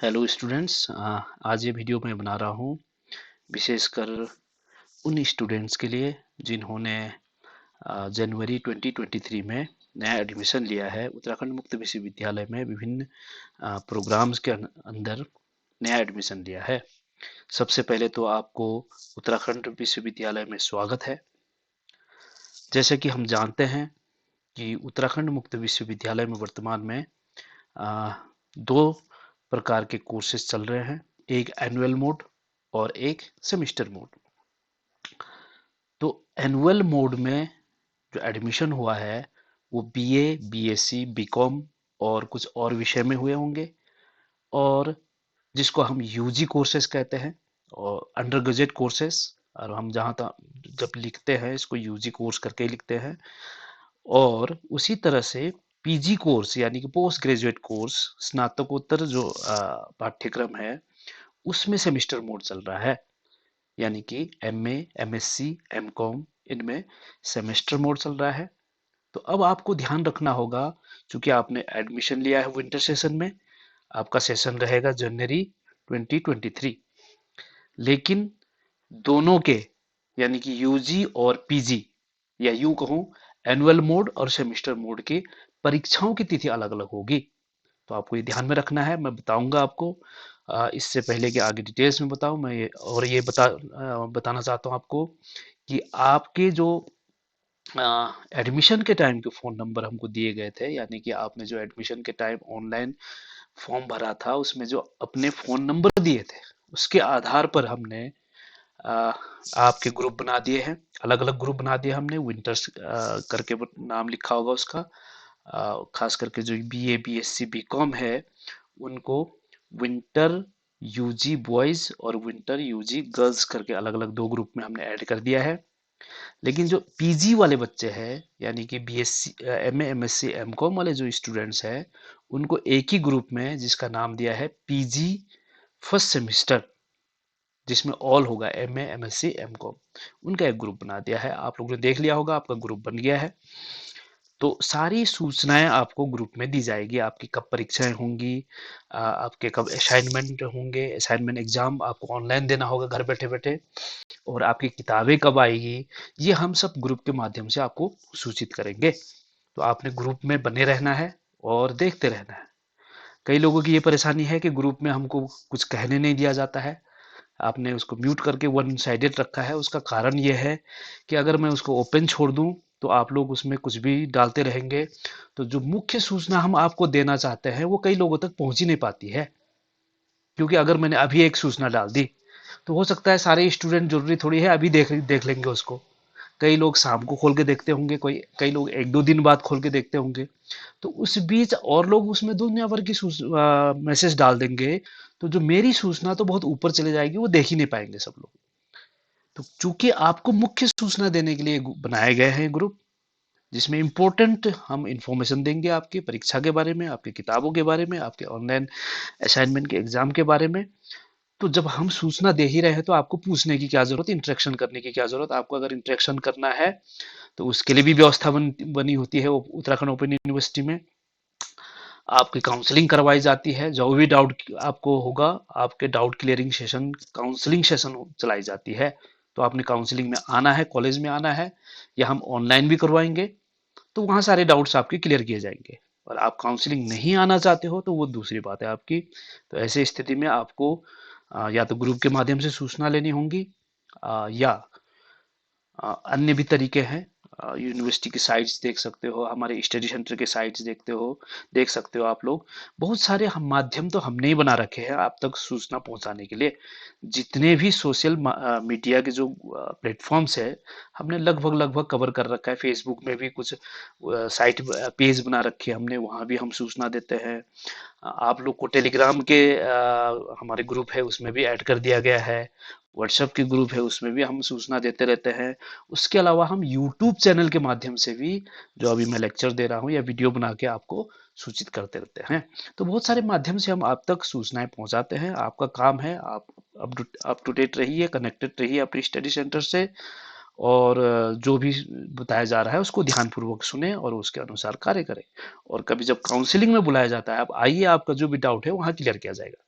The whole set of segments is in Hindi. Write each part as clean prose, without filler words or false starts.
हेलो स्टूडेंट्स, आज ये वीडियो मैं बना रहा हूँ विशेषकर उन स्टूडेंट्स के लिए जिन्होंने जनवरी 2023 में नया एडमिशन लिया है उत्तराखंड मुक्त विश्वविद्यालय में विभिन्न प्रोग्राम्स के अंदर नया एडमिशन लिया है। सबसे पहले तो आपको उत्तराखंड विश्वविद्यालय में स्वागत है। जैसे कि हम जानते हैं कि उत्तराखंड मुक्त विश्वविद्यालय में वर्तमान में आ, दो प्रकार के कोर्सेज चल रहे हैं, एक एनुअल मोड और एक सेमिस्टर मोड। तो एनुअल मोड में जो एडमिशन हुआ है वो बीए, बीएससी, बीकॉम और कुछ और विषय में हुए होंगे, और जिसको हम यूजी कोर्सेज कहते हैं और अंडर ग्रेजुएट कोर्सेज, और हम जहाँ तक जब लिखते हैं इसको यूजी कोर्स करके ही लिखते हैं। और उसी तरह से पीजी कोर्स यानी कि पोस्ट ग्रेजुएट कोर्स, स्नातकोत्तर जो पाठ्यक्रम है उसमें सेमिस्टर मोड चल रहा है, यानी कि एमए, एमएससी, एमकॉम इनमें सेमेस्टर मोड चल रहा है। तो अब आपको ध्यान रखना होगा, क्योंकि आपने एडमिशन लिया है विंटर सेशन में, आपका सेशन रहेगा जनवरी 2023। लेकिन दोनों के यानी कि यूजी और पीजी, या यूं कहूं एनुअल मोड और सेमिस्टर मोड की परीक्षाओं की तिथि अलग अलग होगी। तो आपको ये ध्यान में रखना है, मैं बताऊंगा आपको। इससे पहले कि आगे डिटेल्स में बताऊं, मैं ये बताना चाहता हूं आपको कि आपके जो एडमिशन के टाइम के फ़ोन नंबर हमको दिए गए थे, यानी कि आपने जो एडमिशन के टाइम ऑनलाइन फॉर्म भरा था उसमें जो अपने फ़ोन नंबर दिए थे उसके आधार पर हमने आ, आपके ग्रुप बना दिए हैं, अलग अलग ग्रुप बना दिए हमने। विंटर्स करके नाम लिखा होगा उसका। खास करके जो बीए, बीएससी, बीकॉम है उनको विंटर यूजी बॉयज और विंटर यूजी गर्ल्स करके अलग अलग दो ग्रुप में हमने ऐड कर दिया है। लेकिन जो पीजी वाले बच्चे हैं यानी कि बीएससी, एमए, एमएससी, एमकॉम वाले जो स्टूडेंट्स हैं उनको एक ही ग्रुप में जिसका नाम दिया है पीजी फर्स्ट सेमिस्टर, जिसमें ऑल होगा एमए, एमएससी, एमकॉम, उनका एक ग्रुप बना दिया है। आप लोगों ने देख लिया होगा, आपका ग्रुप बन गया है। तो सारी सूचनाएं आपको ग्रुप में दी जाएगी, आपकी कब परीक्षाएं होंगी, आपके कब असाइनमेंट होंगे, असाइनमेंट एग्जाम आपको ऑनलाइन देना होगा घर बैठे बैठे, और आपकी किताबें कब आएगी, ये हम सब ग्रुप के माध्यम से आपको सूचित करेंगे। तो आपने ग्रुप में बने रहना है और देखते रहना है। कई लोगों की ये परेशानी है कि ग्रुप में हमको कुछ कहने नहीं दिया जाता है, आपने उसको म्यूट करके वन साइडेड रखा है। उसका कारण ये है कि अगर मैं उसको ओपन छोड़ दूं तो आप लोग उसमें कुछ भी डालते रहेंगे, तो जो मुख्य सूचना हम आपको देना चाहते हैं वो कई लोगों तक पहुंच ही नहीं पाती है। क्योंकि अगर मैंने अभी एक सूचना डाल दी तो हो सकता है सारे स्टूडेंट, जरूरी थोड़ी है अभी देख देख लेंगे उसको। कई लोग शाम को खोल के देखते होंगे, कई लोग एक दो दिन बाद खोल के देखते होंगे। तो उस बीच और लोग उसमें दुनिया भर की मैसेज डाल देंगे, तो जो मेरी सूचना तो बहुत ऊपर चले जाएगी, वो देख ही नहीं पाएंगे सब लोग। तो चूंकि आपको मुख्य सूचना देने के लिए बनाए गए हैं ग्रुप, जिसमें इंपॉर्टेंट हम इंफॉर्मेशन देंगे आपकी परीक्षा के बारे में, आपकी किताबों के बारे में, आपके ऑनलाइन असाइनमेंट के एग्जाम के बारे में। तो जब हम सूचना दे ही रहे हैं तो आपको पूछने की क्या जरूरत, इंटरेक्शन करने की क्या जरूरत। आपको अगर इंटरेक्शन करना है तो उसके लिए भी व्यवस्था बनी होती है उत्तराखंड ओपन यूनिवर्सिटी में। आपकी काउंसलिंग करवाई जाती है, जो भी डाउट आपको होगा, आपके doubt clearing session, counselling session चलाई जाती है। तो आपने काउंसलिंग में आना है, कॉलेज में आना है, या हम ऑनलाइन भी करवाएंगे, तो वहाँ सारे डाउट्स आपके क्लियर किए जाएंगे। और आप काउंसलिंग नहीं आना चाहते हो तो वो दूसरी बात है आपकी। तो ऐसे स्थिति में आपको या तो ग्रुप के माध्यम से सूचना लेनी होंगी, या अन्य भी तरीके हैं। यूनिवर्सिटी की साइट्स देख सकते हो, हमारे स्टडी सेंटर के साइट्स देख सकते हो आप लोग। बहुत सारे हम माध्यम तो हमने ही बना रखे हैं आप तक सूचना पहुंचाने के लिए। जितने भी सोशल मीडिया के जो प्लेटफॉर्म्स है, हमने लगभग लगभग कवर कर रखा है। फेसबुक में भी कुछ साइट पेज बना रखे हैं हमने, वहाँ भी हम सूचना देते हैं। आप लोग को टेलीग्राम के हमारे ग्रुप है उसमें भी ऐड कर दिया गया है, व्हाट्सएप के ग्रुप है उसमें भी हम सूचना देते रहते हैं। उसके अलावा हम यूट्यूब चैनल के माध्यम से भी, जो अभी मैं लेक्चर दे रहा हूँ या वीडियो बना के आपको सूचित करते रहते हैं। तो बहुत सारे माध्यम से हम आप तक सूचनाएं पहुंचाते हैं। आपका काम है आप अप टू डेट रहिए, कनेक्टेड रहिए अपनी स्टडी सेंटर से, और जो भी बताया जा रहा है उसको ध्यानपूर्वक सुने और उसके अनुसार कार्य करें। और कभी जब काउंसलिंग में बुलाया जाता है, आप आइए, आपका जो भी डाउट है वहाँ क्लियर किया जाएगा।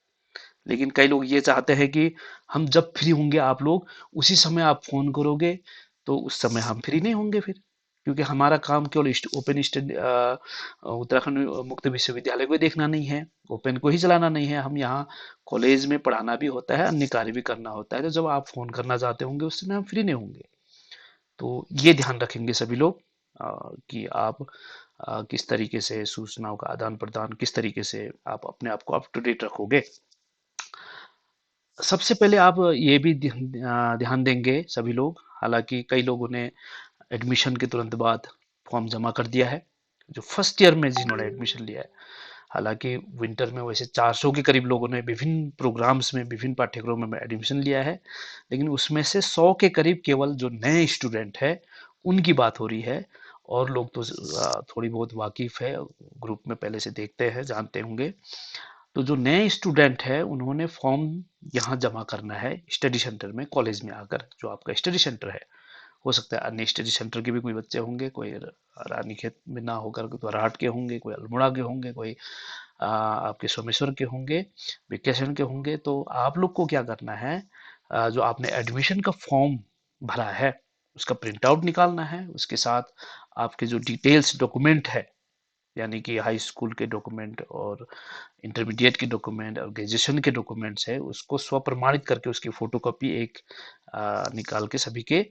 लेकिन कई लोग ये चाहते हैं कि हम जब फ्री होंगे आप लोग उसी समय आप फोन करोगे, तो उस समय हम फ्री नहीं होंगे फिर, क्योंकि हमारा काम केवल ओपन स्टडी उत्तराखंड मुक्त विश्वविद्यालय को देखना नहीं है, ओपन को ही चलाना नहीं है, हम यहाँ कॉलेज में पढ़ाना भी होता है, अन्य कार्य भी करना होता है। तो जब आप फोन करना चाहते होंगे उस समय हम फ्री नहीं होंगे। तो ये ध्यान रखेंगे सभी लोग कि आप किस तरीके से सूचनाओं का आदान प्रदान, किस तरीके से आप अपने आप को अप टू डेट रखोगे। सबसे पहले आप ये भी ध्यान देंगे सभी लोग, हालांकि कई लोगों ने एडमिशन के तुरंत बाद फॉर्म जमा कर दिया है, जो फर्स्ट ईयर में जिन्होंने एडमिशन लिया है। हालांकि विंटर में वैसे 400 के करीब लोगों ने विभिन्न प्रोग्राम्स में, विभिन्न पाठ्यक्रमों में एडमिशन लिया है, लेकिन उसमें से 100 के करीब केवल जो नए स्टूडेंट है उनकी बात हो रही है। और लोग तो थोड़ी बहुत वाकिफ है, ग्रुप में पहले से देखते हैं, जानते होंगे। तो जो नए स्टूडेंट है उन्होंने फॉर्म यहाँ जमा करना है स्टडी सेंटर में, कॉलेज में आकर, जो आपका स्टडी सेंटर है। हो सकता है अन्य स्टडी सेंटर के भी कोई बच्चे होंगे, कोई रानीखेत में ना होकर द्वाराहाट के होंगे, कोई अल्मोड़ा के होंगे, कोई आपके सोमेश्वर के होंगे, वेकेशन के होंगे। तो आप लोग को क्या करना है, जो आपने एडमिशन का फॉर्म भरा है उसका प्रिंट आउट निकालना है, उसके साथ आपके जो डिटेल्स डॉक्यूमेंट है, यानी कि हाई स्कूल के डॉक्यूमेंट और इंटरमीडिएट के डॉक्यूमेंट और ग्रेजुएशन के डॉक्यूमेंट्स है, उसको स्व प्रमाणित करके उसकी फोटोकॉपी एक निकाल के सभी के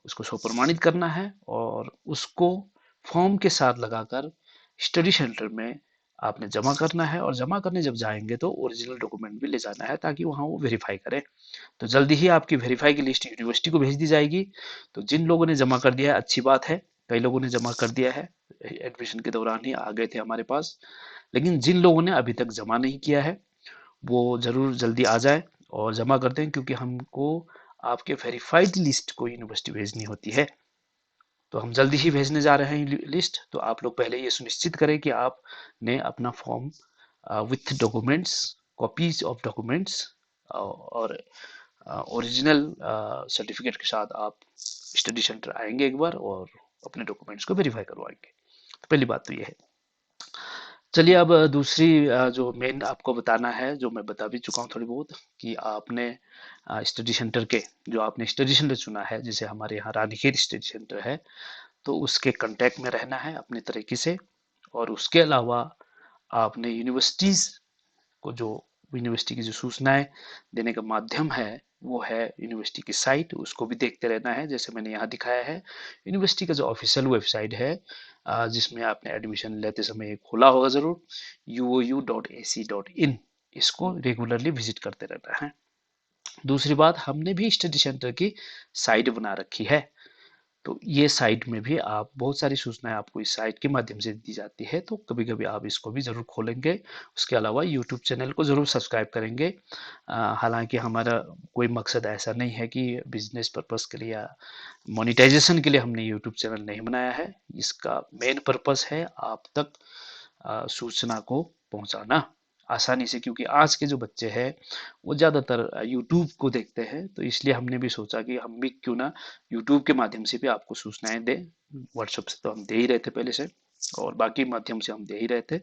उसको स्व प्रमाणित करना है, और उसको फॉर्म के साथ लगाकर स्टडी सेंटर में आपने जमा करना है। और जमा करने जब जाएंगे तो ओरिजिनल डॉक्यूमेंट भी ले जाना है, ताकि वहाँ वो वेरीफाई करें। तो जल्दी ही आपकी वेरीफाई की लिस्ट यूनिवर्सिटी को भेज दी जाएगी। तो जिन लोगों ने जमा कर दिया है अच्छी बात है, कई लोगों ने जमा कर दिया है, एडमिशन के दौरान ही आ गए थे हमारे पास। लेकिन जिन लोगों ने अभी तक जमा नहीं किया है वो जरूर जल्दी आ जाए और जमा कर दें, क्योंकि हमको आपके वेरीफाइड लिस्ट को यूनिवर्सिटी भेजनी होती है। तो हम जल्दी ही भेजने जा रहे हैं लिस्ट। तो आप लोग पहले ये सुनिश्चित करें कि आपने अपना form with documents, copies of documents और ओरिजिनल सर्टिफिकेट के साथ आप स्टडी सेंटर आएंगे एक बार और अपने डॉक्यूमेंट्स को वेरीफाई करवाएंगे। तो पहली बात तो ये है। चलिए अब दूसरी जो मेन आपको बताना है, जो मैं बता भी चुका हूँ थोड़ी बहुत, कि आपने स्टडी सेंटर के, जो आपने स्टडी सेंटर चुना है, जैसे हमारे यहाँ रानीखेत स्टडी सेंटर है, तो उसके कांटेक्ट में रहना है अपने तरीके से। और उसके अलावा आपने यूनिवर्सिटीज को, जो यूनिवर्सिटी की जो सूचनाएं देने का माध्यम है वो है यूनिवर्सिटी की साइट, उसको भी देखते रहना है। जैसे मैंने यहाँ दिखाया है, यूनिवर्सिटी का जो ऑफिशियल वेबसाइट है, जिसमें आपने एडमिशन लेते समय खोला होगा जरूर, uou.ac.in, इसको रेगुलरली विजिट करते रहना है। दूसरी बात, हमने भी स्टडी सेंटर की साइट बना रखी है। तो ये साइट में भी आप बहुत सारी सूचनाएं आपको इस साइट के माध्यम से दी जाती है, तो कभी कभी आप इसको भी जरूर खोलेंगे। उसके अलावा यूट्यूब चैनल को जरूर सब्सक्राइब करेंगे। हालांकि हमारा कोई मकसद ऐसा नहीं है कि बिजनेस पर्पस के लिए या मोनिटाइजेशन के लिए हमने यूट्यूब चैनल नहीं बनाया है। इसका मेन पर्पस है आप तक सूचना को पहुंचाना आसानी से, क्योंकि आज के जो बच्चे हैं वो ज़्यादातर यूट्यूब को देखते हैं। तो इसलिए हमने भी सोचा कि हम भी क्यों ना यूट्यूब के माध्यम से भी आपको सूचनाएं दें। व्हाट्सएप से तो हम दे ही रहे थे पहले से, और बाकी माध्यम से हम दे ही रहे थे।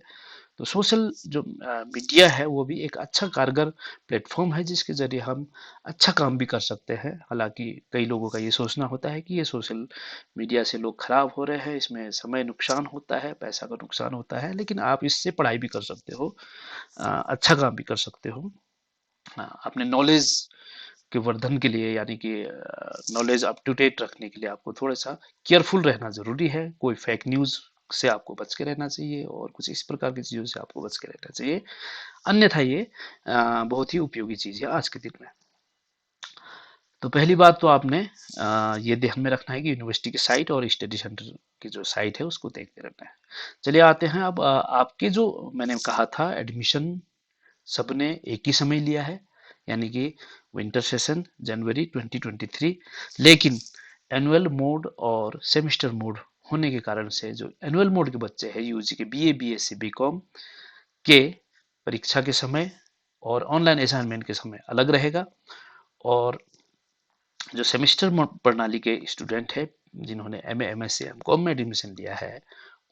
तो सोशल जो मीडिया है वो भी एक अच्छा कारगर प्लेटफॉर्म है, जिसके जरिए हम अच्छा काम भी कर सकते हैं। हालांकि कई लोगों का ये सोचना होता है कि ये सोशल मीडिया से लोग खराब हो रहे हैं, इसमें समय नुकसान होता है, पैसा का नुकसान होता है, लेकिन आप इससे पढ़ाई भी कर सकते हो, अच्छा काम भी कर सकते हो। अपने नॉलेज के वर्धन के लिए, यानी कि नॉलेज अप टू डेट रखने के लिए आपको थोड़ा सा केयरफुल रहना जरूरी है। कोई फेक न्यूज से आपको बच के रहना चाहिए, और कुछ इस प्रकार की चीजों से आपको बच के रहना चाहिए। अन्यथा ये बहुत ही उपयोगी चीज है आज के दिन में। तो पहली बात तो आपने ये ध्यान में रखना है कि यूनिवर्सिटी की साइट और स्टडी सेंटर की जो साइट है उसको देखते रहना है। चलिए आते हैं अब आपके जो मैंने कहा था एडमिशन सबने एक ही समय लिया है, यानी कि विंटर सेशन जनवरी 2023। लेकिन एनुअल मोड और सेमेस्टर मोड होने के कारण से जो एनुअल मोड के बच्चे हैं यूजी के बीए, बीएससी, बीकॉम के परीक्षा के समय और ऑनलाइन असाइनमेंट के समय अलग रहेगा। और जो सेमेस्टर प्रणाली के स्टूडेंट है जिन्होंने एमए, एमएससी, एमकॉम में एडमिशन लिया है,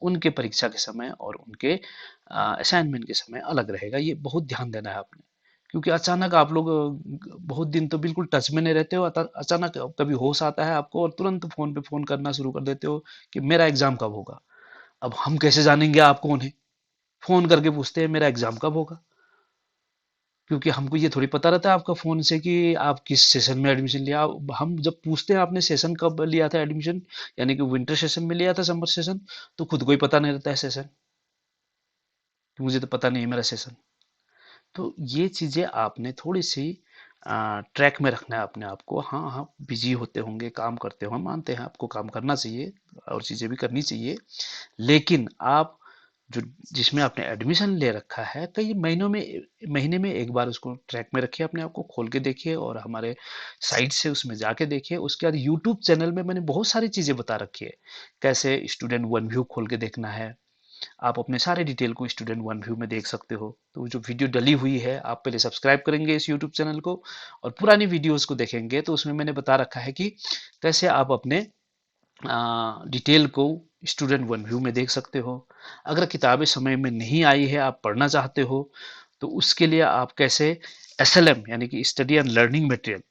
उनके परीक्षा के समय और उनके असाइनमेंट के समय अलग रहेगा। ये बहुत ध्यान देना है आपने, क्योंकि अचानक आप लोग बहुत दिन तो बिल्कुल टच में नहीं रहते हो, अचानक कभी होश आता है आपको और तुरंत फोन पे फोन करना शुरू कर देते हो कि मेरा एग्जाम कब होगा। अब हम कैसे जानेंगे आप कौन है? फोन करके पूछते हैं मेरा एग्जाम कब होगा, क्योंकि हमको ये थोड़ी पता रहता है आपका फोन से कि आप किस सेशन में एडमिशन लिया। हम जब पूछते हैं आपने सेशन कब लिया था एडमिशन, यानी कि विंटर सेशन में लिया था, समर सेशन, तो खुद को ही पता नहीं रहता है सेशन, कि मुझे तो पता नहीं है मेरा सेशन। तो ये चीजें आपने थोड़ी सी ट्रैक में रखना है अपने आप को। हाँ हाँ, बिजी होते होंगे, काम करते हो, हम मानते हैं आपको काम करना चाहिए और चीजें भी करनी चाहिए, लेकिन आप जो जिसमें आपने एडमिशन ले रखा है, कई महीने में एक बार उसको ट्रैक में रखिए, अपने आप को खोल के देखिए और हमारे साइट से उसमें जाके देखिए। उसके बाद यूट्यूब चैनल में मैंने बहुत सारी चीजें बता रखी है, कैसे स्टूडेंट वन व्यू खोल के देखना है। आप अपने सारे डिटेल को स्टूडेंट वन व्यू में देख सकते हो। तो जो वीडियो डली हुई है, आप पहले सब्सक्राइब करेंगे इस यूट्यूब चैनल को और पुरानी वीडियोस को देखेंगे, तो उसमें मैंने बता रखा है कि कैसे आप अपने डिटेल को स्टूडेंट वन व्यू में देख सकते हो। अगर किताबें समय में नहीं आई है, आप पढ़ना चाहते हो, तो उसके लिए आप कैसे एसएलएम यानी कि स्टडी एंड लर्निंग मटेरियल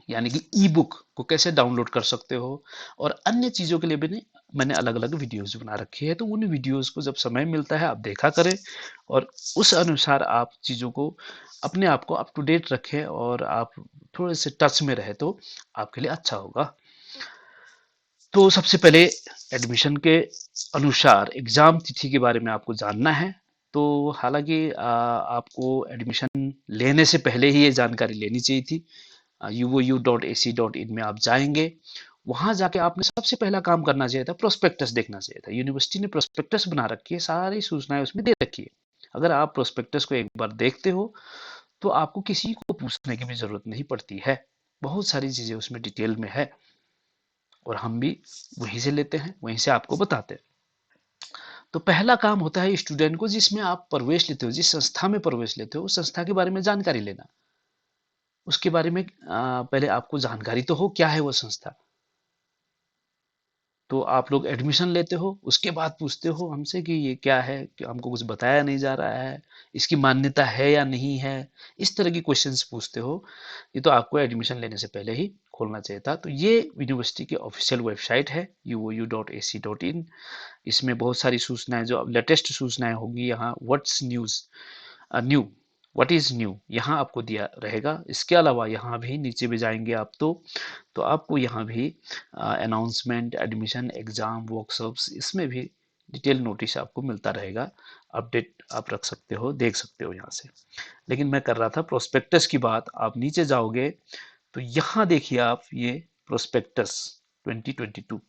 यानी कि ई बुक को कैसे डाउनलोड कर सकते हो। और अन्य चीज़ों के लिए भी मैंने अलग अलग वीडियोस बना रखी है, तो उन वीडियोस को जब समय मिलता है आप देखा करें और उस अनुसार आप चीज़ों को अपने आप को अप टू डेट रखें और आप थोड़े से टच में रहे, तो आपके लिए अच्छा होगा। तो सबसे पहले एडमिशन के अनुसार एग्जाम तिथि के बारे में आपको जानना है। तो हालांकि आपको एडमिशन लेने से पहले ही ये जानकारी लेनी चाहिए थी। uou.ac.in में आप जाएंगे, वहां जाके आपने सबसे पहला काम करना चाहिए था, प्रोस्पेक्टस देखना चाहिए था। यूनिवर्सिटी ने प्रोस्पेक्टस बना रखी है, सारी सूचनाएं उसमें दे रखी है। अगर आप प्रोस्पेक्टस को एक बार देखते हो, तो आपको किसी को पूछने की भी जरूरत नहीं पड़ती है। बहुत सारी चीजें उसमें डिटेल में है और हम भी वहीं से लेते हैं, वहीं से आपको बताते हैं। तो पहला काम होता है स्टूडेंट को, जिसमें आप प्रवेश लेते हो, जिस संस्था में प्रवेश लेते हो, उस संस्था के बारे में जानकारी लेना। उसके बारे में पहले आपको जानकारी तो हो क्या है वो संस्था। तो आप लोग एडमिशन लेते हो, उसके बाद पूछते हो हमसे कि ये क्या है, कि हमको कुछ बताया नहीं जा रहा है, इसकी मान्यता है या नहीं है। इस तरह की क्वेश्चंस पूछते हो। ये तो आपको एडमिशन लेने से पहले ही खोलना चाहिए था। तो ये यूनिवर्सिटी की ऑफिशियल वेबसाइट है uou.ac.in। इसमें बहुत सारी सूचनाएं, जो लेटेस्ट सूचनाएं होंगी, यहाँ what's news new, what is new, यहाँ आपको दिया रहेगा। इसके अलावा यहाँ भी नीचे भी जाएंगे आप, तो आपको यहाँ भी अनाउंसमेंट, एडमिशन, एग्जाम, वर्कशॉप्स, इसमें भी डिटेल नोटिस आपको मिलता रहेगा। अपडेट आप रख सकते हो, देख सकते हो यहाँ से। लेकिन मैं कर रहा था प्रोस्पेक्टस की बात। आप नीचे जाओगे तो यहाँ देखिए आप, ये प्रोस्पेक्टस 2022,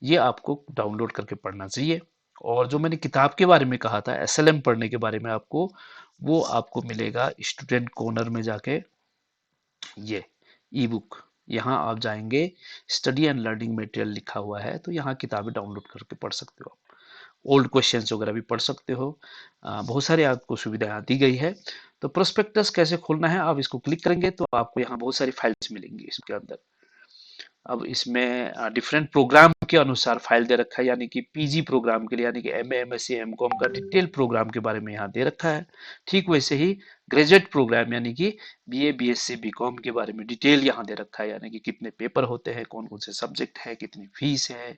ये आपको डाउनलोड करके पढ़ना चाहिए। और जो मैंने किताब के बारे में कहा था, एसएलएम पढ़ने के बारे में आपको, वो आपको मिलेगा स्टूडेंट कॉर्नर में जाके। ये ई बुक, यहाँ आप जाएंगे, स्टडी एंड लर्निंग मटेरियल लिखा हुआ है, तो यहाँ किताबें डाउनलोड करके पढ़ सकते हो आप। ओल्ड क्वेश्चंस वगैरह भी पढ़ सकते हो। बहुत सारी आपको सुविधाएं दी गई है। तो प्रोस्पेक्टस कैसे खोलना है, आप इसको क्लिक करेंगे तो आपको यहाँ बहुत सारी फाइल्स मिलेंगी इसके अंदर। अब इसमें डिफरेंट प्रोग्राम के अनुसार फाइल दे रखा है, यानी कि पीजी प्रोग्राम के लिए, यानी कि एमए, एमएससी, एमकॉम का डिटेल प्रोग्राम के बारे में यहाँ दे रखा है। ठीक वैसे ही ग्रेजुएट प्रोग्राम यानी कि बीए, बीएससी, बीकॉम के बारे में डिटेल यहाँ दे रखा है, यानी कि कितने पेपर होते हैं, कौन कौन से सब्जेक्ट है, कितनी फीस है,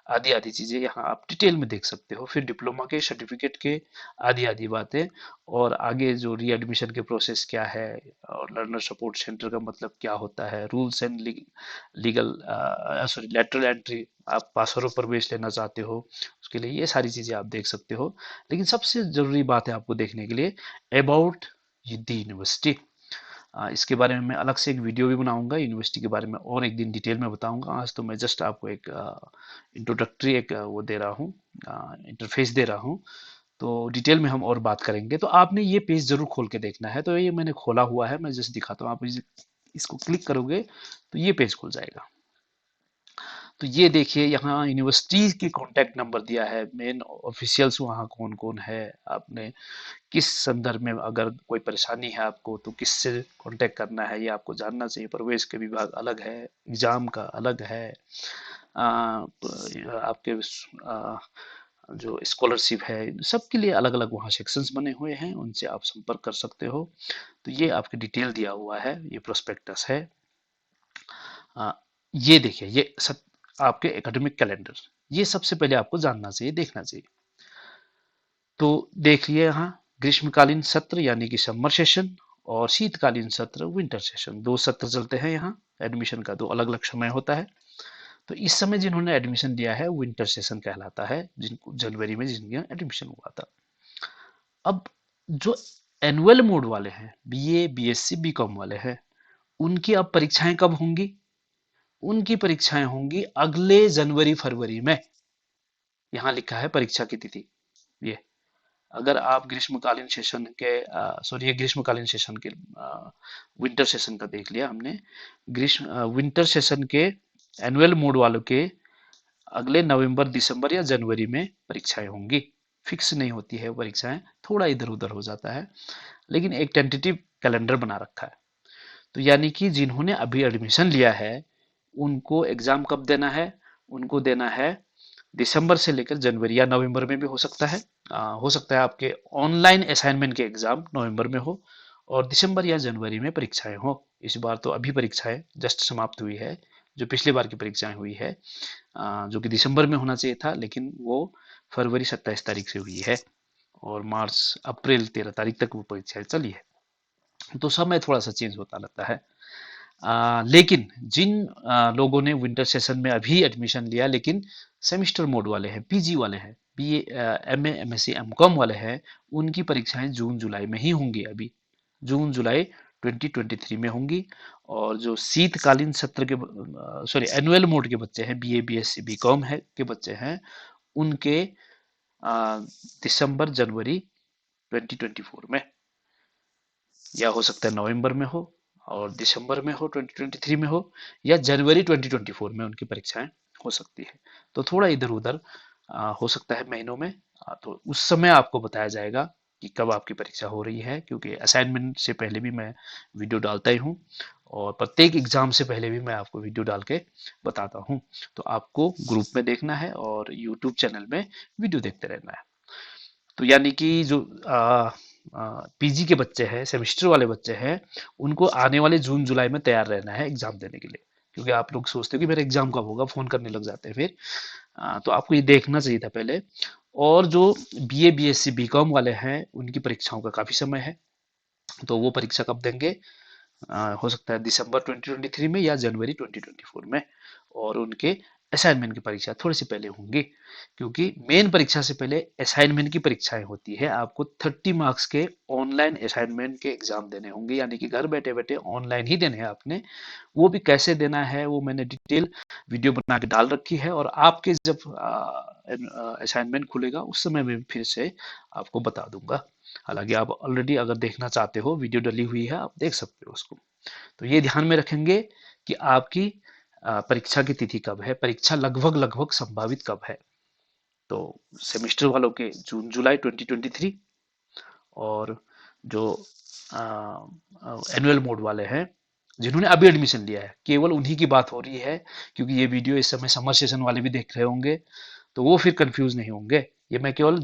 आदि आदि चीजें यहाँ आप डिटेल में देख सकते हो। फिर डिप्लोमा के सर्टिफिकेट के आदि आदि बातें, और आगे जो री एडमिशन के प्रोसेस क्या है, और लर्नर सपोर्ट सेंटर का मतलब क्या होता है, rules and legal sorry lateral entry, आप पासवर्ड प्रवेश लेना चाहते हो उसके लिए, ये सारी चीजें आप देख सकते हो। लेकिन सबसे जरूरी बात है आपको देखने के लिए, अबाउट द यूनिवर्सिटी। इसके बारे में मैं अलग से एक वीडियो भी बनाऊंगा, यूनिवर्सिटी के बारे में और एक दिन डिटेल में बताऊंगा। आज तो मैं जस्ट आपको एक इंट्रोडक्टरी एक वो दे रहा हूँ, इंटरफेस दे रहा हूँ। तो डिटेल में हम और बात करेंगे। तो आपने ये पेज जरूर खोल के देखना है। तो ये मैंने खोला हुआ है, मैं जस्ट दिखाता हूँ। आप इसको क्लिक करोगे तो ये पेज खुल जाएगा। तो ये देखिए, यहाँ यूनिवर्सिटी की कॉन्टैक्ट नंबर दिया है, मेन ऑफिशियल्स वहाँ कौन कौन है, आपने किस संदर्भ में अगर कोई परेशानी है आपको तो किससे कांटेक्ट करना है, ये आपको जानना चाहिए। प्रवेश के विभाग अलग है, एग्जाम का अलग है, आपके जो स्कॉलरशिप है, सबके लिए अलग अलग वहाँ सेक्शंस बने हुए हैं, उनसे आप संपर्क कर सकते हो। तो ये आपकी डिटेल दिया हुआ है, ये प्रोस्पेक्टस है। आ, ये देखिए, ये सब आपके एकेडमिक कैलेंडर, ये सबसे पहले आपको जानना चाहिए, देखना चाहिए। तो देख लिए यहाँ ग्रीष्मकालीन सत्र यानी कि समर सेशन और शीतकालीन सत्र विंटर सेशन, दो सत्र चलते हैं यहाँ। एडमिशन का दो अलग अलग समय होता है। तो इस समय जिन्होंने एडमिशन लिया है विंटर सेशन कहलाता है, जिनको जनवरी में जिनका एडमिशन हुआ था। अब जो एनुअल मोड वाले हैं, बीए बीएससी बीकॉम वाले हैं, उनकी अब परीक्षाएं कब होंगी? उनकी परीक्षाएं होंगी अगले जनवरी फरवरी में। यहाँ लिखा है परीक्षा की तिथि। ये अगर आप ग्रीष्मकालीन सेशन के, सॉरी, ये ग्रीष्मकालीन सेशन के, विंटर सेशन का देख लिया हमने। ग्रीष्म विंटर सेशन के एनुअल मोड वालों के अगले नवंबर दिसंबर या जनवरी में परीक्षाएं होंगी। फिक्स नहीं होती है परीक्षाएं, थोड़ा इधर उधर हो जाता है, लेकिन एक टेंटेटिव कैलेंडर बना रखा है। तो यानी कि जिन्होंने अभी एडमिशन लिया है उनको एग्जाम कब देना है? उनको देना है दिसंबर से लेकर जनवरी या नवंबर में भी हो सकता है। हो सकता है आपके ऑनलाइन असाइनमेंट के एग्जाम नवंबर में हो और दिसंबर या जनवरी में परीक्षाएं हो। इस बार तो अभी परीक्षाएं जस्ट समाप्त हुई है। जो पिछली बार की परीक्षाएं हुई है, जो कि दिसंबर में होना चाहिए था, लेकिन वो फरवरी 27 तारीख से हुई है और मार्च अप्रैल 13 तारीख तक वो परीक्षाएं चली है। तो समय थोड़ा सा चेंज होता रहता है। लेकिन जिन लोगों ने विंटर सेशन में अभी एडमिशन लिया, लेकिन सेमिस्टर मोड वाले हैं, पीजी वाले हैं, बीए एमए एमएससी एमकॉम वाले हैं, उनकी परीक्षाएं जून जुलाई में ही होंगी। अभी जून जुलाई 2023 में होंगी। और जो शीतकालीन सत्र के, सॉरी, एनुअल मोड के बच्चे हैं, बीए बीएससी बीकॉम है के बच्चे हैं, उनके दिसंबर जनवरी 2024 में, या हो सकता है नवंबर में हो और दिसंबर में हो 2023 में हो, या जनवरी 2024 में उनकी परीक्षाएं हो सकती है। तो थोड़ा इधर उधर हो सकता है महीनों में। तो उस समय आपको बताया जाएगा कि कब आपकी परीक्षा हो रही है, क्योंकि असाइनमेंट से पहले भी मैं वीडियो डालता ही हूँ और प्रत्येक एग्जाम से पहले भी मैं आपको वीडियो डाल के बताता हूँ। तो आपको ग्रुप में देखना है और यूट्यूब चैनल में वीडियो देखते रहना है। तो यानी कि जो पीजी के बच्चे हैं, सेमेस्टर वाले बच्चे हैं, उनको आने वाले जून जुलाई में तैयार रहना है एग्जाम देने के लिए। क्योंकि आप लोग सोचते हो कि मेरा एग्जाम कब होगा, फोन करने लग जाते हैं फिर। तो आपको ये देखना चाहिए था पहले। और जो बीए बीएससी बीकॉम वाले हैं, उनकी परीक्षाओं का काफी समय है। तो वो परीक्षा कब देंगे? हो सकता है दिसंबर 2023 में या जनवरी 2024 में। और उनके असाइनमेंट की परीक्षा थोड़ी सी पहले होंगी, क्योंकि मेन परीक्षा से पहले असाइनमेंट की परीक्षाएं होती है। आपको 30 मार्क्स के ऑनलाइन असाइनमेंट के एग्जाम देने होंगे, यानी कि घर बैठे बैठे ऑनलाइन ही देने हैं आपने। वो भी कैसे देना है वो मैंने डिटेल वीडियो बना के डाल रखी है, और आपके जब असाइनमेंट खुलेगा उस समय मैं फिर से आपको बता दूंगा। हालांकि आप ऑलरेडी अगर देखना चाहते हो, वीडियो डली हुई है, आप देख सकते हो उसको। तो ये ध्यान में रखेंगे कि आपकी परीक्षा की तिथि कब है, परीक्षा लगभग लगभग संभावित कब है। तो सेमेस्टर वालों के जून जुलाई 2023, और जो एनुअल मोड वाले हैं जिन्होंने अभी एडमिशन लिया है, केवल उन्हीं की बात हो रही है। क्योंकि ये वीडियो इस समय समर सेशन वाले भी देख रहे होंगे, तो वो फिर कंफ्यूज नहीं होंगे। ये मैं केवल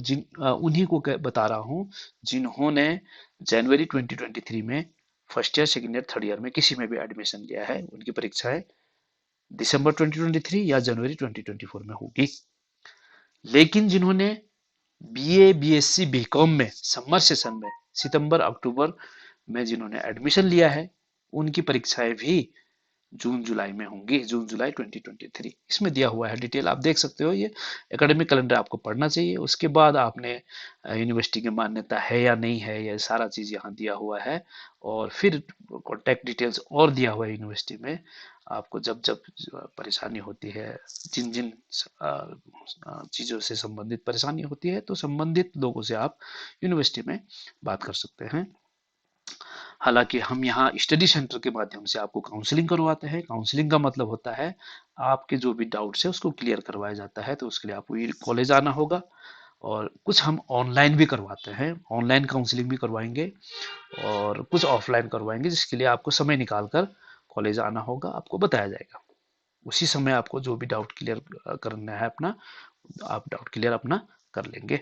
उन्हीं को बता रहा हूँ जिन्होंने जनवरी 2023 में first year second year third year में किसी में भी एडमिशन लिया है। उनकी परीक्षाएं दिसंबर 2023 या जनवरी 2024 में होगी। लेकिन जिन्होंने बीए बीएससी बीकॉम में समर सेशन में सितंबर अक्टूबर में जिन्होंने एडमिशन लिया है, उनकी परीक्षाएं भी जून जुलाई में होंगी, जून जुलाई 2023। इसमें दिया हुआ है डिटेल, आप देख सकते हो। ये एकेडमिक कैलेंडर आपको पढ़ना चाहिए। उसके बाद आपने यूनिवर्सिटी की मान्यता है या नहीं है, ये सारा चीज यहाँ दिया हुआ है। और फिर कॉन्टैक्ट डिटेल्स और दिया हुआ है यूनिवर्सिटी में। आपको जब जब परेशानी होती है, जिन जिन चीज़ों से संबंधित परेशानी होती है, तो संबंधित लोगों से आप यूनिवर्सिटी में बात कर सकते हैं। हालांकि हम यहाँ स्टडी सेंटर के माध्यम से आपको काउंसलिंग करवाते हैं। काउंसलिंग का मतलब होता है आपके जो भी डाउट्स है उसको क्लियर करवाया जाता है। तो उसके लिए आपको कॉलेज आना होगा, और कुछ हम ऑनलाइन भी करवाते हैं, ऑनलाइन काउंसलिंग भी करवाएंगे और कुछ ऑफलाइन करवाएंगे, जिसके लिए आपको समय निकाल कर कॉलेज आना होगा। आपको बताया जाएगा उसी समय, आपको जो भी डाउट क्लियर करना है अपना, आप डाउट क्लियर अपना कर लेंगे।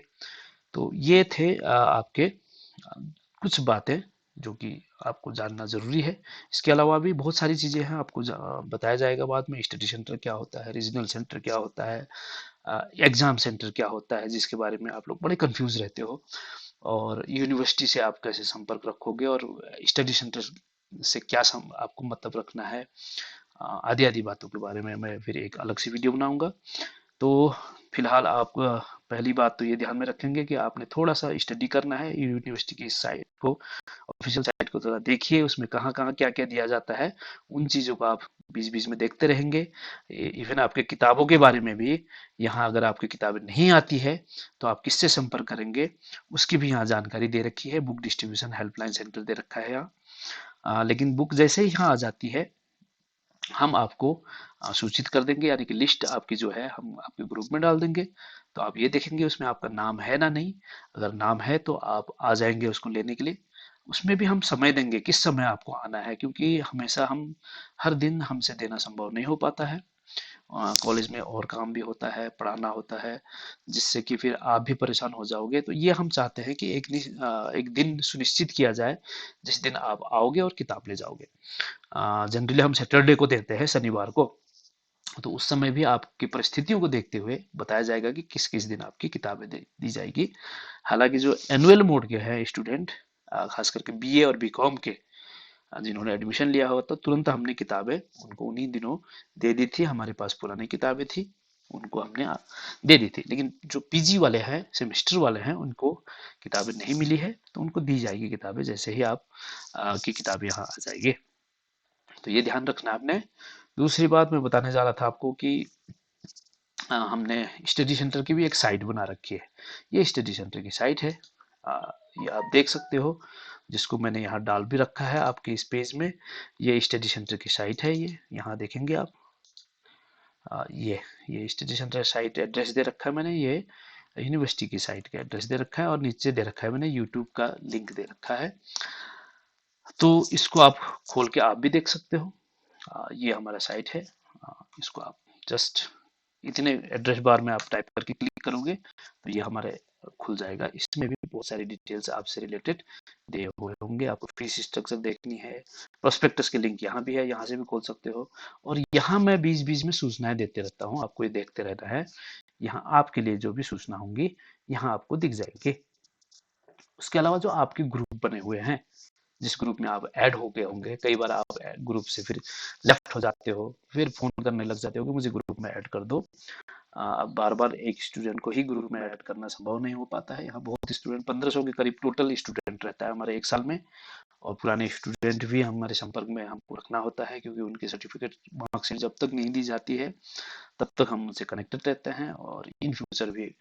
तो ये थे आपके कुछ बातें जो कि आपको जानना ज़रूरी है। इसके अलावा भी बहुत सारी चीज़ें हैं, आपको बताया जाएगा बाद में। स्टडी सेंटर क्या होता है, रीजनल सेंटर क्या होता है, एग्ज़ाम सेंटर क्या होता है, जिसके बारे में आप लोग बड़े कंफ्यूज रहते हो, और यूनिवर्सिटी से आप कैसे संपर्क रखोगे, और स्टडी सेंटर से क्या आपको मतलब रखना है, आदि आदि बातों के बारे में मैं फिर एक अलग से वीडियो बनाऊंगा। तो फिलहाल आप पहली बात तो ये ध्यान में रखेंगे कि आपने थोड़ा सा स्टडी करना है यूनिवर्सिटी की साइट को, ऑफिशियल साइट को थोड़ा देखिए, उसमें कहाँ कहाँ क्या क्या दिया जाता है, उन चीज़ों को आप बीच बीच में देखते रहेंगे। इवन आपके किताबों के बारे में भी, यहाँ अगर आपकी किताबें नहीं आती है तो आप किससे संपर्क करेंगे, उसकी भी यहाँ जानकारी दे रखी है। बुक डिस्ट्रीब्यूशन हेल्पलाइन सेंटर दे रखा है यहाँ। लेकिन बुक जैसे ही यहाँ आ जाती है, हम आपको सूचित कर देंगे, यानी कि लिस्ट आपकी जो है हम आपके ग्रुप में डाल देंगे। तो आप ये देखेंगे उसमें आपका नाम है ना नहीं। अगर नाम है तो आप आ जाएंगे उसको लेने के लिए। उसमें भी हम समय देंगे किस समय आपको आना है, क्योंकि हमेशा हम हर दिन हमसे देना संभव नहीं हो पाता है। कॉलेज में और काम भी होता है, पढ़ाना होता है, जिससे कि फिर आप भी परेशान हो जाओगे। तो ये हम चाहते हैं कि एक दिन सुनिश्चित किया जाए जिस दिन आप आओगे और किताब ले जाओगे। जनरली हम सैटरडे को देते हैं, शनिवार को। तो उस समय भी आपकी परिस्थितियों को देखते हुए बताया जाएगा कि किस किस दिन आपकी किताबें दी जाएगी। हालांकि जो एनुअल मोड के हैं स्टूडेंट, खास करके बीए और बीकॉम के, जिन्होंने एडमिशन लिया हुआ, तो तुरंत हमने किताबें उनको उन्हीं दिनों दे दी थी। हमारे पास पुरानी किताबें थी, उनको हमने दे दी थी। लेकिन जो पीजी वाले हैं, सेमेस्टर वाले हैं, उनको किताबें नहीं मिली है, तो उनको दी जाएगी किताबें जैसे ही आप की किताब यहाँ आ जाएगी। तो ये ध्यान रखना आपने। दूसरी बात मैं बताने जा रहा था आपको कि हमने स्टडी सेंटर की भी एक साइट बना रखी है। ये स्टडी सेंटर की साइट है, ये आप देख सकते हो, जिसको मैंने यहाँ डाल भी रखा है आपके इस पेज में। ये स्टडी सेंटर की साइट है, ये यहाँ देखेंगे आप। ये स्टडी सेंटर साइट एड्रेस दे रखा है मैंने, ये यूनिवर्सिटी की साइट का एड्रेस दे रखा है, और नीचे दे रखा है मैंने यूट्यूब का लिंक दे रखा है। तो इसको आप खोल के आप भी देख सकते हो। ये हमारा साइट है। इसको आप जस्ट इतने एड्रेस बार में आप टाइप करके क्लिक करोगे तो ये हमारे खुल जाएगा। इसमें भी बहुत सारी डिटेल्स आपसे रिलेटेड दिए हुए होंगे। आपको फीस स्ट्रक्चर देखनी है, प्रोस्पेक्टस के लिंक यहाँ भी है, यहाँ से भी खोल सकते हो। और यहाँ मैं बीच बीच में सूचनाएं देते रहता हूँ, आपको ये देखते रहना है। यहाँ आपके लिए जो भी सूचना होंगी यहाँ आपको दिख जाएगी। उसके अलावा जो आपके ग्रुप बने हुए हैं, जिस ग्रुप में आप ऐड हो गए होंगे, कई बार आप ग्रुप से फिर लेफ्ट हो जाते हो, फिर फोन करने लग जाते हो कि मुझे ग्रुप में ऐड कर दो। अब बार बार एक स्टूडेंट को ही ग्रुप में ऐड करना संभव नहीं हो पाता है। यहाँ बहुत स्टूडेंट, 1500 के करीब टोटल स्टूडेंट रहता है हमारे एक साल में। और पुराने स्टूडेंट भी हमारे संपर्क में हमको रखना होता है, क्योंकि उनकी सर्टिफिकेट मार्कशीट जब तक नहीं दी जाती है तब तक हम उनसे कनेक्टेड रहते हैं, और इन फ्यूचर भी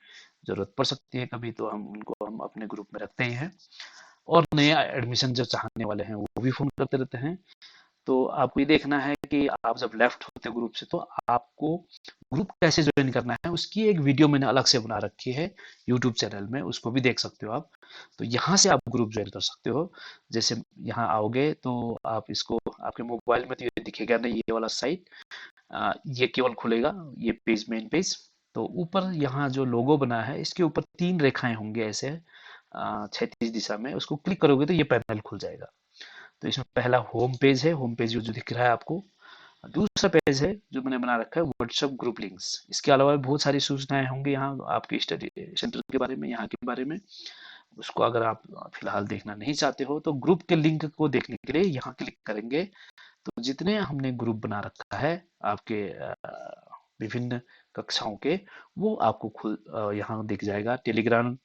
जरूरत पड़ सकती है कभी, तो हम अपने ग्रुप में रखते ही हैं। और नए एडमिशन जो चाहने वाले हैं वो भी फोन करते रहते हैं। तो आपको ये देखना है कि आप जब लेफ्ट होते हो ग्रुप से, तो आपको ग्रुप कैसे ज्वाइन करना है उसकी एक वीडियो मैंने अलग से बना रखी है यूट्यूब चैनल में, उसको भी देख सकते हो आप। तो यहाँ से आप ग्रुप ज्वाइन कर सकते हो। जैसे यहाँ आओगे तो आप इसको, आपके मोबाइल में तो ये दिखेगा नहीं ये वाला साइट, ये केवल खुलेगा ये पेज, मेन पेज। तो ऊपर यहाँ जो लोगो बना है इसके ऊपर 3 रेखाएं होंगे ऐसे, क्षैतिज दिशा में, उसको क्लिक करोगे तो ये पैनल खुल जाएगा। तो इसमें पहला होम पेज है, होम पेज जो दिख रहा है आपको। दूसरा पेज है जो मैंने बना रखा है व्हाट्सएप ग्रुप लिंक्स। इसके अलावा भी बहुत सारी सूचनाएं होंगी यहाँ आपके स्टडी सेंटर के बारे में, यहाँ के बारे में। उसको अगर आप फिलहाल देखना नहीं चाहते हो तो ग्रुप के लिंक को देखने के लिए यहाँ क्लिक करेंगे। तो जितने हमने ग्रुप बना रखा है आपके विभिन्न कक्षाओं के, वो आपको यहाँ दिख जाएगा। टेलीग्राम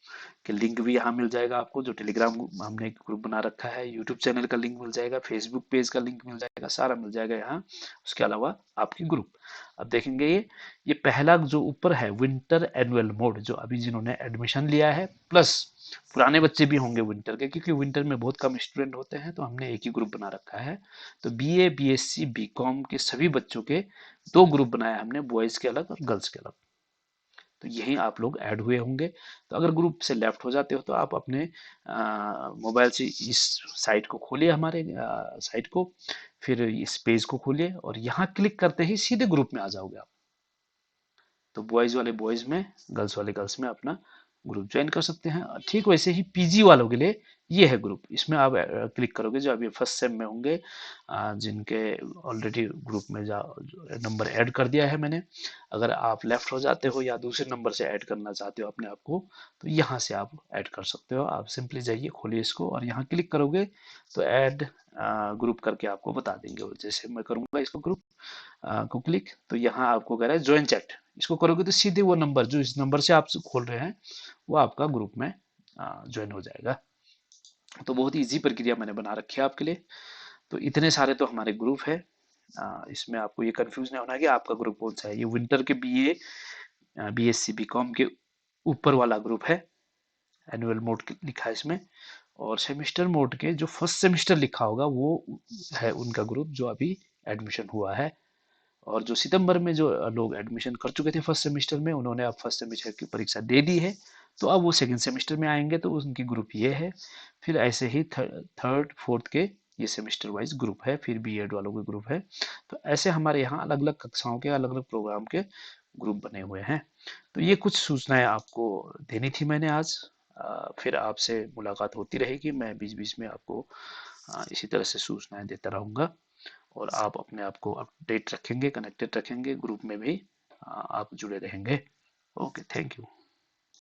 के लिंक भी यहाँ मिल जाएगा आपको, जो टेलीग्राम हमने ग्रुप बना रखा है। यूट्यूब चैनल का लिंक मिल जाएगा, फेसबुक पेज का लिंक मिल जाएगा, सारा मिल जाएगा यहाँ। उसके अलावा आपकी ग्रुप, अब देखेंगे ये पहला जो ऊपर है विंटर एनुअल मोड, जो अभी जिन्होंने एडमिशन लिया है, प्लस पुराने बच्चे भी होंगे विंटर के, क्योंकि विंटर में बहुत कम स्टूडेंट होते हैं, तो हमने एक ही ग्रुप बना रखा है। तो बीए, बीएससी, बीकॉम के सभी बच्चों के 2 ग्रुप बनाए हमने, बॉयज के अलग और गर्ल्स के अलग। तो यही आप लोग ऐड हुए होंगे। तो अगर ग्रुप से लेफ्ट हो जाते हो तो आप अपने मोबाइल से इस साइट को खोलिए, हमारे साइट को, फिर इस पेज को खोलिए, और यहाँ क्लिक करते ही सीधे ग्रुप में आ जाओगे आप। तो बॉयज वाले बॉयज में, गर्ल्स वाले गर्ल्स में अपना ग्रुप ज्वाइन कर सकते हैं। ठीक वैसे ही पीजी वालों के लिए ये है ग्रुप, इसमें आप क्लिक करोगे जो अभी फर्स्ट सेम में होंगे, जिनके ऑलरेडी ग्रुप में जा नंबर ऐड कर दिया है मैंने। अगर आप लेफ्ट हो जाते हो या दूसरे नंबर से ऐड करना चाहते हो अपने आप को, तो यहाँ से आप ऐड कर सकते हो। आप सिंपली जाइए, खोलिए इसको और यहाँ क्लिक करोगे तो ऐड ग्रुप करके आपको बता देंगे। जैसे मैं करूँगा इसको ग्रुप को क्लिक, तो यहाँ आपको कह रहा है ज्वाइन चैट, इसको करोगे तो सीधे वो नंबर जो इस नंबर से आप खोल रहे हैं वो आपका ग्रुप में ज्वाइन हो जाएगा। तो बहुत ही इजी प्रक्रिया मैंने बना रखी है आपके लिए। तो इतने सारे तो हमारे ग्रुप है। इसमें आपको ये कंफ्यूज नहीं होना कि आपका ग्रुप कौन सा है। ये विंटर के बीए, बीएससी बीकॉम के ऊपर वाला ग्रुप है, एनुअल मोड लिखा है इसमें। और सेमिस्टर मोड के जो फर्स्ट सेमिस्टर लिखा होगा वो है उनका ग्रुप जो अभी एडमिशन हुआ है। और जो सितंबर में जो लोग एडमिशन कर चुके थे फर्स्ट सेमेस्टर में, उन्होंने अब फर्स्ट सेमेस्टर की परीक्षा दे दी है, तो अब वो सेकंड सेमेस्टर में आएंगे तो उनकी ग्रुप ये है। फिर ऐसे ही थर्ड फोर्थ के ये सेमेस्टर वाइज ग्रुप है, फिर बीएड वालों के ग्रुप है। तो ऐसे हमारे यहाँ अलग अलग कक्षाओं के अलग अलग प्रोग्राम के ग्रुप बने हुए हैं। तो ये कुछ सूचनाएं आपको देनी थी मैंने आज। फिर आपसे मुलाकात होती रहेगी, मैं बीच बीच में आपको इसी तरह से सूचनाएं देता रहूँगा। और आप अपने आप को अपडेट रखेंगे, कनेक्टेड रखेंगे, ग्रुप में भी आप जुड़े रहेंगे। Okay, thank you.